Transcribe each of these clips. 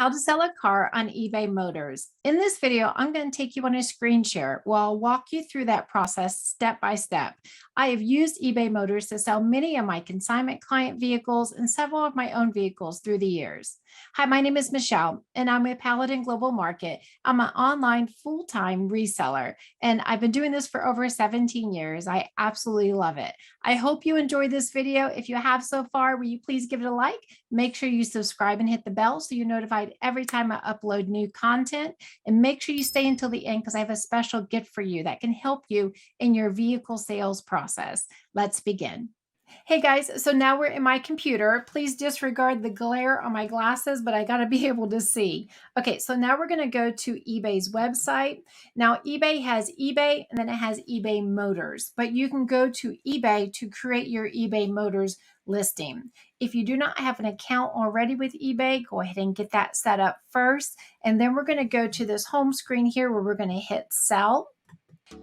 how to sell a car on eBay Motors. In this video, I'm going to take you on a screen share where I'll walk you through that process step by step. I have used eBay Motors to sell many of my consignment client vehicles and several of my own vehicles through the years. Hi, my name is Michelle, and I'm with Paladin Global Market. I'm an online full-time reseller, and I've been doing this for over 17 years. I absolutely love it. I hope you enjoyed this video. If you have so far, will you please give it a like? Make sure you subscribe and hit the bell so you're notified every time I upload new content. And make sure you stay until the end because I have a special gift for you that can help you in your vehicle sales process. Let's begin. Hey guys, so now we're in my computer. Please disregard the glare on my glasses, but I got to be able to see. Okay, so now we're going to go to eBay's website. Now, eBay has eBay and then it has eBay Motors, but you can go to eBay to create your eBay Motors listing. If you do not have an account already with eBay, go ahead and get that set up first. And then we're going to go to this home screen here where we're going to hit sell.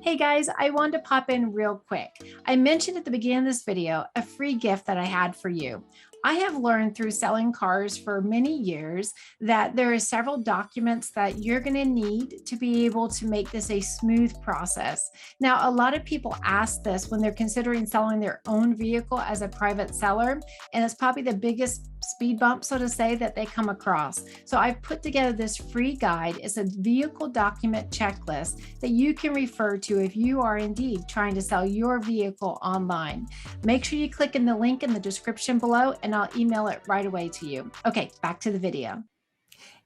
Hey guys, I wanted to pop in real quick. I mentioned at the beginning of this video a free gift that I had for you. I have learned through selling cars for many years that there are several documents that you're going to need to be able to make this a smooth process. Now, a lot of people ask this when they're considering selling their own vehicle as a private seller, and it's probably the biggest speed bump, so to say, that they come across. So I've put together this free guide. It's a vehicle document checklist that you can refer to if you are indeed trying to sell your vehicle online. Make sure you click in the link in the description below and I'll email it right away to you. Okay, back to the video.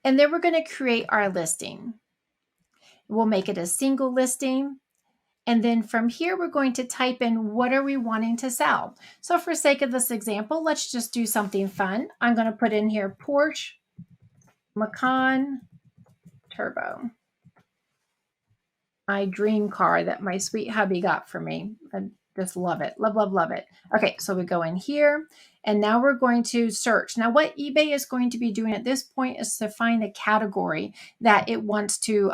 And then we're going to create our listing. We'll make it a single listing. And then from here, we're going to type in what are we wanting to sell. So for sake of this example, let's just do something fun. I'm going to put in here Porsche Macan Turbo. My dream car that my sweet hubby got for me. I just love it. Love, love, love it. Okay, so we go in here and now we're going to search. Now what eBay is going to be doing at this point is to find a category that it wants to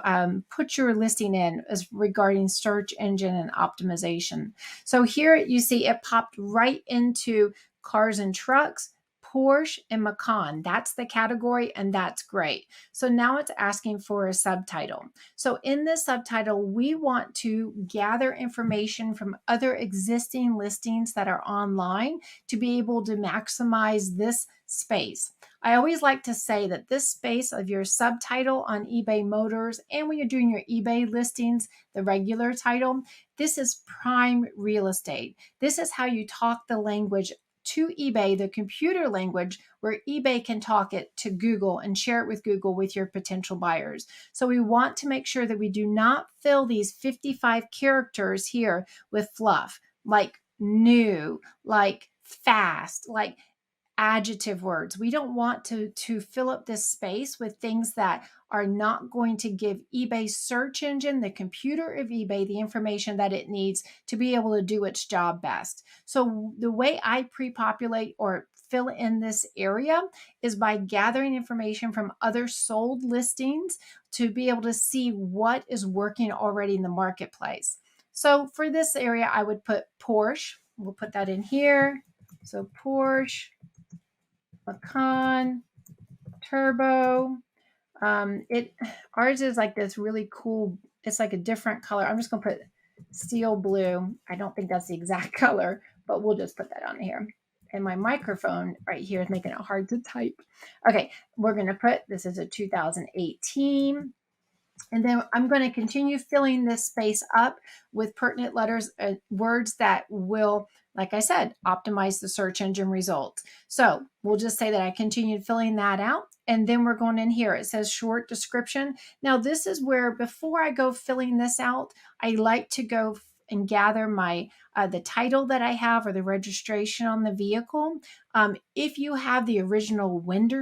put your listing in as regarding search engine and optimization. So here you see it popped right into cars and trucks, Porsche and Macan. That's the category and that's great. So now it's asking for a subtitle. So in this subtitle, we want to gather information from other existing listings that are online to be able to maximize this space. I always like to say that this space of your subtitle on eBay Motors and when you're doing your eBay listings, the regular title, this is prime real estate. This is how you talk the language to eBay, the computer language, where eBay can talk it to Google and share it with Google with your potential buyers. So we want to make sure that we do not fill these 55 characters here with fluff, like new, like fast, like adjective words. We don't want to fill up this space with things that are not going to give eBay's search engine, the computer of eBay, the information that it needs to be able to do its job best. So the way I pre-populate or fill in this area is by gathering information from other sold listings to be able to see what is working already in the marketplace. So for this area, I would put Porsche. We'll put that in here. So Porsche Macan Turbo. Ours is like this really cool, it's like a different color. I'm just gonna put steel blue. I don't think that's the exact color, but we'll just put that on here. And my microphone right here is making it hard to type. Okay, we're gonna put, this is a 2018. And then I'm going to continue filling this space up with pertinent letters, words that will, like I said, optimize the search engine results. So we'll just say that I continued filling that out. And then we're going in here. It says short description. Now this is where before I go filling this out, I like to go and gather my the title that I have or the registration on the vehicle. If you have the original window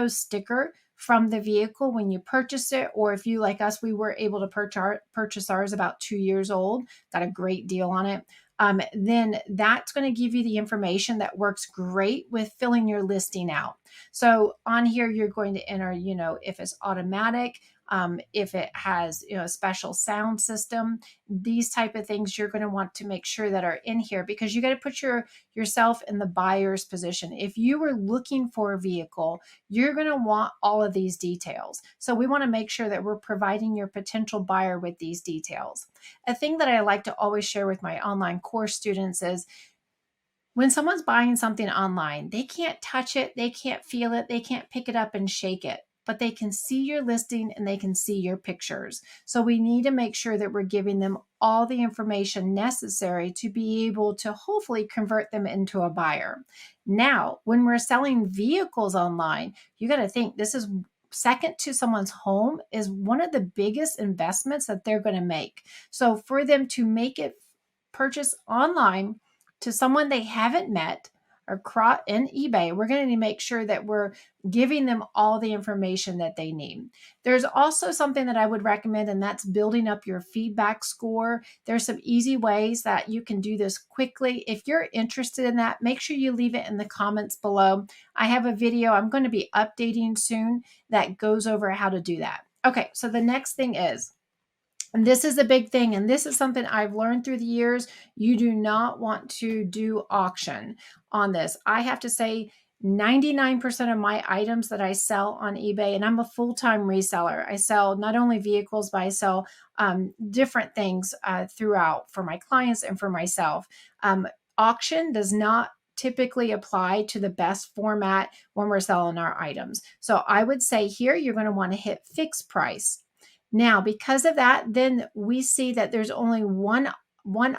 sticker from the vehicle when you purchase it, or if you, like us, we were able to purchase ours about 2 years old, got a great deal on it, then that's going to give you the information that works great with filling your listing out. So on here, you're going to enter, if it's automatic, if it has, a special sound system. These type of things you're going to want to make sure that are in here, because you got to put yourself in the buyer's position. If you were looking for a vehicle, you're going to want all of these details. So we want to make sure that we're providing your potential buyer with these details. A thing that I like to always share with my online course students is, when someone's buying something online, they can't touch it, they can't feel it, they can't pick it up and shake it, but they can see your listing and they can see your pictures. So we need to make sure that we're giving them all the information necessary to be able to hopefully convert them into a buyer. Now, when we're selling vehicles online, you got to think this is second to someone's home, is one of the biggest investments that they're going to make. So for them to make it purchase online to someone they haven't met or in eBay, we're going to make sure that we're giving them all the information that they need. There's also something that I would recommend, and that's building up your feedback score. There's some easy ways that you can do this quickly. If you're interested in that, make sure you leave it in the comments below. I have a video I'm going to be updating soon that goes over how to do that. Okay, so the next thing is, and this is a big thing, and this is something I've learned through the years, you do not want to do auction on this. I have to say 99% of my items that I sell on eBay, and I'm a full-time reseller. I sell not only vehicles, but I sell different things throughout for my clients and for myself. Auction does not typically apply to the best format when we're selling our items. So I would say here, you're going to want to hit fixed price. Now, because of that, then we see that there's only one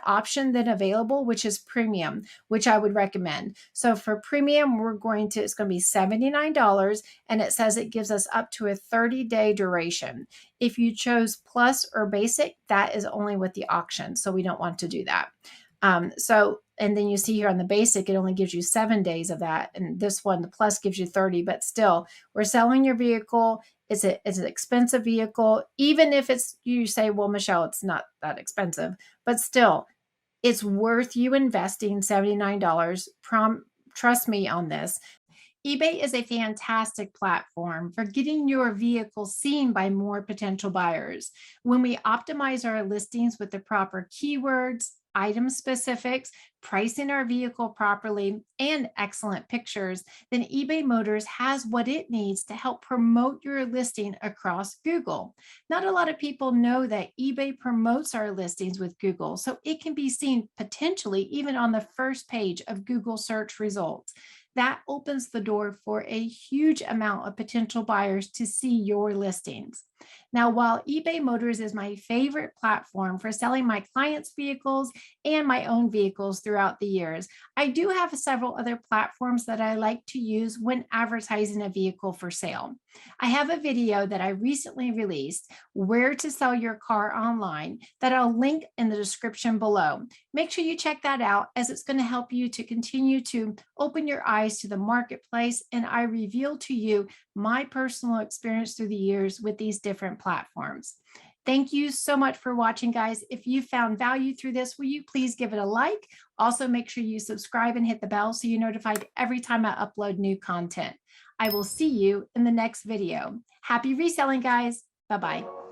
option then available, which is premium, which I would recommend. So for premium, it's going to be $79, and it says it gives us up to a 30-day duration. If you chose plus or basic, that is only with the auction. So we don't want to do that. And then you see here on the basic, it only gives you 7 days of that. And this one, the plus, gives you 30, but still, we're selling your vehicle. It's an expensive vehicle. Even if you say, well, Michelle, it's not that expensive, but still, it's worth you investing $79. Trust me on this. eBay is a fantastic platform for getting your vehicle seen by more potential buyers. When we optimize our listings with the proper keywords, item specifics, pricing our vehicle properly, and excellent pictures, then eBay Motors has what it needs to help promote your listing across Google. Not a lot of people know that eBay promotes our listings with Google, so it can be seen potentially even on the first page of Google search results. That opens the door for a huge amount of potential buyers to see your listings. Now, while eBay Motors is my favorite platform for selling my clients' vehicles and my own vehicles throughout the years, I do have several other platforms that I like to use when advertising a vehicle for sale. I have a video that I recently released, Where to Sell Your Car Online, that I'll link in the description below. Make sure you check that out, as it's going to help you to continue to open your eyes to the marketplace, and I reveal to you my personal experience through the years with these different platforms. Thank you so much for watching, guys. If you found value through this, will you please give it a like? Also, make sure you subscribe and hit the bell so you're notified every time I upload new content. I will see you in the next video. Happy reselling, guys. Bye-bye.